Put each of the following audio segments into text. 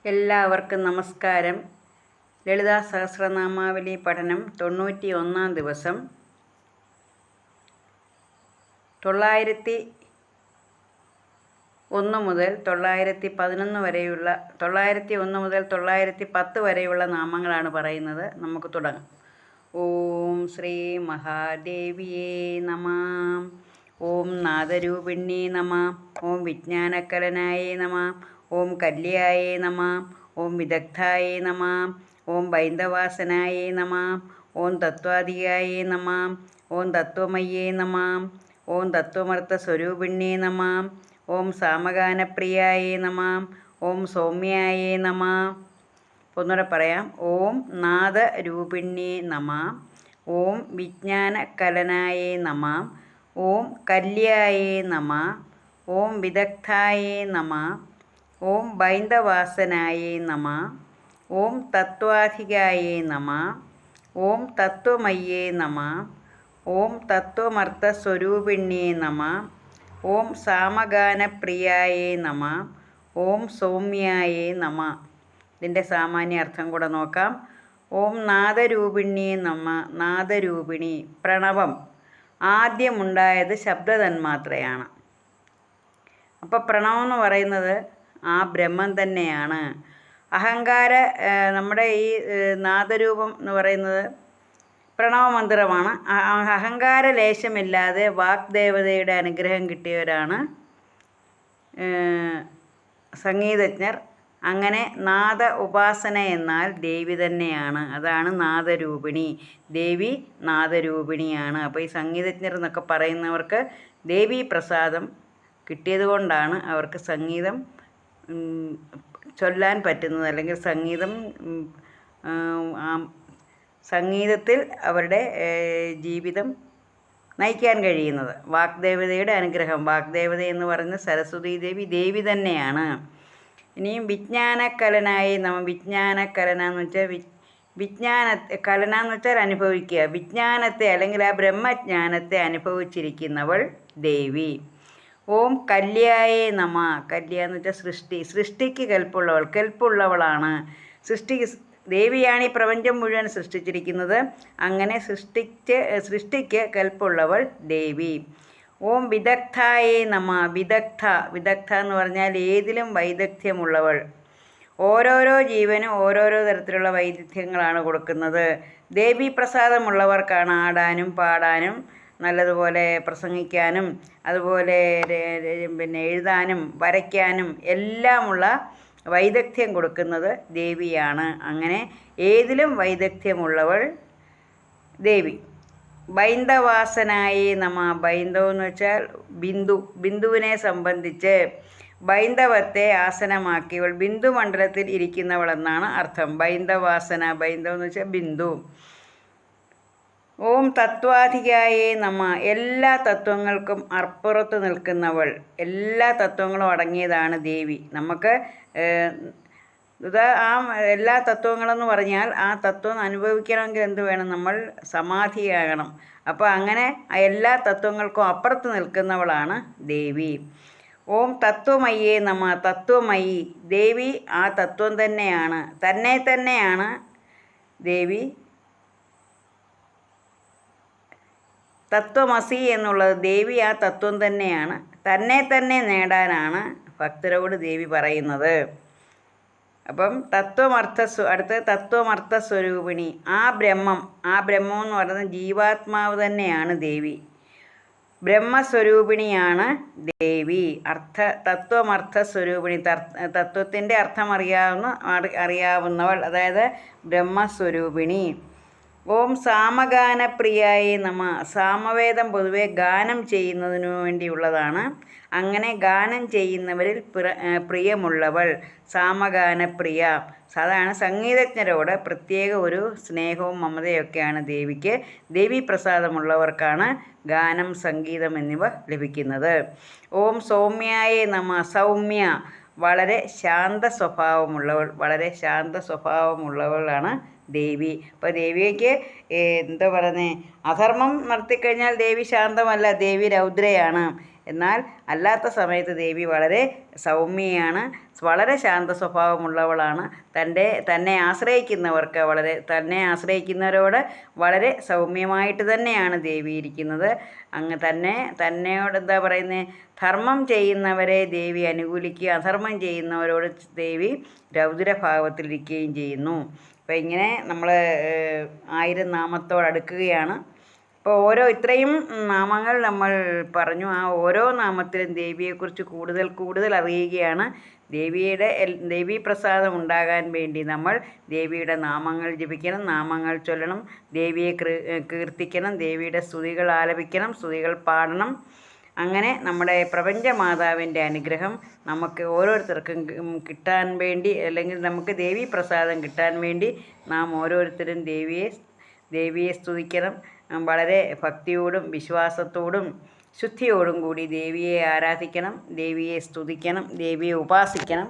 എല്ലാവർക്കും നമസ്കാരം. ലളിതാ സഹസ്രനാമാവലി പഠനം 91 ദിവസം. 901 മുതൽ 911 വരെയുള്ള 901 മുതൽ 910 വരെയുള്ള നാമങ്ങളാണ് പറയുന്നത്. നമുക്ക് തുടങ്ങാം. ഓം ശ്രീ മഹാദേവിയേ നമഃ. ഓം നാദരൂപിണ്യേ നമഃ. ഓം വിജ്ഞാനകലനായേ നമഃ. ഓം കല്യായേ നമഃ. ഓം വിദഗ്ധായേ നമഃ. ഓം ബൈന്ദവാസനായേ നമഃ. ഓം തത്വാധികായേ നമഃ. ഓം തത്വമയ്യേ നമഃ. ഓം തത്വമർത്ഥസ്വരൂപിണ്യേ നമഃ. ഓം സാമഗാനപ്രിയായേ നമഃ. ഓം സൗമ്യായേ നമഃ. ഒന്നുകൂടെ പറയാം. ഓം നാദരൂപിണ്യേ നമഃ. ഓം വിജ്ഞാനകലനായേ നമഃ. ഓം കല്യായേ നമഃ. ഓം വിദഗ്ധായേ നമഃ. ഓം ബൈന്ദവാസനായേ നമഃ. ഓം തത്വാധികായേ നമഃ. ഓം തത്വമയ്യേ നമഃ. ഓം തത്വമർത്ഥസ്വരൂപിണ്യേ നമഃ. ഓം സാമഗാനപ്രിയായേ നമഃ. ഓം സൗമ്യായേ നമഃ. ഇതിൻ്റെ സാമാന്യ അർത്ഥം കൂടെ നോക്കാം. ഓം നാദരൂപിണ്യേ നമഃ. നാദരൂപിണി, പ്രണവം. ആദ്യമുണ്ടായത് ശബ്ദതന്മാത്രയാണ്. അപ്പോൾ പ്രണവം എന്ന് പറയുന്നത് ആ ബ്രഹ്മം തന്നെയാണ്. നമ്മുടെ ഈ നാദരൂപം എന്ന് പറയുന്നത് പ്രണവമന്ത്രമാണ്. അഹങ്കാര ലേശമില്ലാതെ വാഗ്ദേവതയുടെ അനുഗ്രഹം കിട്ടിയവരാണ് സംഗീതജ്ഞർ. അങ്ങനെ നാദ ഉപാസന എന്നാൽ ദേവി തന്നെയാണ്. അതാണ് നാദരൂപിണി. ദേവി നാദരൂപിണിയാണ്. അപ്പോൾ ഈ സംഗീതജ്ഞർ എന്നൊക്കെ പറയുന്നവർക്ക് ദേവീ പ്രസാദം കിട്ടിയതുകൊണ്ടാണ് അവർക്ക് സംഗീതം ചൊല്ലാൻ പറ്റുന്നത്, അല്ലെങ്കിൽ സംഗീതത്തിൽ അവരുടെ ജീവിതം നയിക്കാൻ കഴിയുന്നത്. വാഗ്ദേവതയുടെ അനുഗ്രഹം. വാഗ്ദേവത എന്ന് പറയുന്നത് സരസ്വതീ ദേവി ദേവി തന്നെയാണ്. ഇനിയും വിജ്ഞാനകലനായി വിജ്ഞാനകലന എന്ന് വെച്ചാൽ കലന എന്ന് വെച്ചാൽ അനുഭവിക്കുക. വിജ്ഞാനത്തെ അല്ലെങ്കിൽ ആ ബ്രഹ്മജ്ഞാനത്തെ അനുഭവിച്ചിരിക്കുന്നവൾ ദേവി. ഓം കല്യായേ നമഃ. കല്യ എന്ന് വെച്ചാൽ സൃഷ്ടിക്ക് കെൽപ്പുള്ളവളാണ്. ദേവിയാണ് ഈ പ്രപഞ്ചം മുഴുവൻ സൃഷ്ടിച്ചിരിക്കുന്നത്. അങ്ങനെ സൃഷ്ടിക്ക് കെൽപ്പുള്ളവൾ ദേവി. ഓം വിദഗ്ധായേ നമഃ. വിദഗ്ധ എന്ന് പറഞ്ഞാൽ ഏതിലും വൈദഗ്ധ്യമുള്ളവൾ. ഓരോരോ ജീവനും ഓരോരോ തരത്തിലുള്ള വൈദഗ്ധ്യങ്ങളാണ് കൊടുക്കുന്നത്. ദേവീ പ്രസാദമുള്ളവർക്കാണ് ആടാനും പാടാനും നല്ലതുപോലെ പ്രസംഗിക്കാനും അതുപോലെ എഴുതാനും വരയ്ക്കാനും എല്ലാമുള്ള വൈദഗ്ധ്യം കൊടുക്കുന്നത് ദേവിയാണ്. അങ്ങനെ ഏതിലും വൈദഗ്ധ്യമുള്ളവൾ ദേവി. ബൈന്ദവാസനായേ നമഃ. ബൈന്ദവം എന്ന് വെച്ചാൽ ബിന്ദുവിനെ സംബന്ധിച്ച് ബൈന്ദവത്തെ ആസനമാക്കിയവൾ, ബിന്ദുമണ്ഡലത്തിൽ ഇരിക്കുന്നവളെന്നാണ് അർത്ഥം. ബൈന്ദവാസന, ബൈന്ദവം എന്ന് വെച്ചാൽ ബിന്ദു. ഓം തത്വാധികായേ നമഃ. എല്ലാ തത്വങ്ങൾക്കും അപ്പുറത്ത് നിൽക്കുന്നവൾ. എല്ലാ തത്വങ്ങളും അടങ്ങിയതാണ് ദേവി. നമുക്ക് എല്ലാ തത്വങ്ങളെന്ന് പറഞ്ഞാൽ ആ തത്വം അനുഭവിക്കണമെങ്കിൽ എന്ത് വേണം? നമ്മൾ സമാധിയാകണം. അപ്പോൾ അങ്ങനെ എല്ലാ തത്വങ്ങൾക്കും അപ്പുറത്ത് നിൽക്കുന്നവളാണ് ദേവി. ഓം തത്വമയ്യേ നമഃ. തത്വമയി ദേവി ആ തത്വം തന്നെയാണ്. തന്നെയാണ് ദേവി. തത്വമസി എന്നുള്ളത് ദേവി ആ തത്വം തന്നെയാണ്. തന്നെ നേടാനാണ് ഭക്തരോട് ദേവി പറയുന്നത്. അപ്പം അടുത്ത തത്വമർത്ഥസ്വരൂപിണി. ആ ബ്രഹ്മം എന്ന് പറയുന്നത് ജീവാത്മാവ് തന്നെയാണ് ദേവി. ബ്രഹ്മസ്വരൂപിണിയാണ് ദേവി. തത്വമർത്ഥസ്വരൂപിണി. തത്വത്തിൻ്റെ അർത്ഥം അറിയാവുന്നവൾ, അതായത് ബ്രഹ്മസ്വരൂപിണി. ഓം സാമഗാനപ്രിയായേ നമഃ. സാമവേദം പൊതുവെ ഗാനം ചെയ്യുന്നതിനു വേണ്ടിയുള്ളതാണ്. അങ്ങനെ ഗാനം ചെയ്യുന്നവരിൽ പ്രിയമുള്ളവൾ സാമഗാനപ്രിയ. സാധാരണ സംഗീതജ്ഞരോട് പ്രത്യേക ഒരു സ്നേഹവും മമതയൊക്കെയാണ് ദേവിക്ക്. ദേവീ പ്രസാദമുള്ളവർക്കാണ് ഗാനം, സംഗീതം എന്നിവ ലഭിക്കുന്നത്. ഓം സൗമ്യായേ നമഃ. സൗമ്യ, വളരെ ശാന്ത സ്വഭാവമുള്ളവളാണ് ദേവി. അപ്പോൾ ദേവിക്ക് എന്താ പറയുന്നത്? അധർമ്മം നടത്തിക്കഴിഞ്ഞാൽ ദേവി ശാന്തമല്ല, ദേവി രൗദ്രയാണ്. എന്നാൽ അല്ലാത്ത സമയത്ത് ദേവി വളരെ സൗമ്യയാണ്, വളരെ ശാന്ത സ്വഭാവമുള്ളവളാണ്. തന്നെ ആശ്രയിക്കുന്നവരോട് വളരെ സൗമ്യമായിട്ട് തന്നെയാണ് ദേവി ഇരിക്കുന്നത്. തന്നെയോട് എന്താ പറയുന്നത്, ധർമ്മം ചെയ്യുന്നവരെ ദേവി അനുകൂലിക്കുകയും അധർമ്മം ചെയ്യുന്നവരോട് ദേവി രൗദ്രഭാവത്തിലിരിക്കുകയും ചെയ്യുന്നു. അപ്പോൾ ഇങ്ങനെ നമ്മൾ 1000 നാമത്തോടടുക്കുകയാണ്. അപ്പോൾ ഇത്രയും നാമങ്ങൾ നമ്മൾ പറഞ്ഞു. ആ ഓരോ നാമത്തിലും ദേവിയെക്കുറിച്ച് കൂടുതൽ അറിയുകയാണ്. ദേവീപ്രസാദം ഉണ്ടാകാൻ വേണ്ടി നമ്മൾ ദേവിയുടെ നാമങ്ങൾ ജപിക്കണം, നാമങ്ങൾ ചൊല്ലണം, ദേവിയെ കീർത്തിക്കണം, ദേവിയുടെ സ്തുതികൾ ആലപിക്കണം, സ്തുതികൾ പാടണം. അങ്ങനെ നമ്മുടെ പ്രപഞ്ചമാതാവിൻ്റെ അനുഗ്രഹം നമുക്ക് ഓരോരുത്തർക്കും കിട്ടാൻ വേണ്ടി, അല്ലെങ്കിൽ നമുക്ക് ദേവീപ്രസാദം കിട്ടാൻ വേണ്ടി നാം ഓരോരുത്തരും ദേവിയെ സ്തുതിക്കണം. വളരെ ഭക്തിയോടും വിശ്വാസത്തോടും ശുദ്ധിയോടും കൂടി ദേവിയെ ആരാധിക്കണം, ദേവിയെ സ്തുതിക്കണം, ദേവിയെ ഉപാസിക്കണം.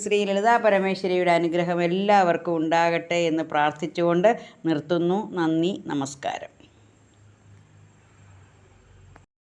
ശ്രീ ലളിതാ പരമേശ്വരിയുടെ അനുഗ്രഹം എല്ലാവർക്കും ഉണ്ടാകട്ടെ എന്ന് പ്രാർത്ഥിച്ചുകൊണ്ട് നിർത്തുന്നു. നന്ദി, നമസ്കാരം.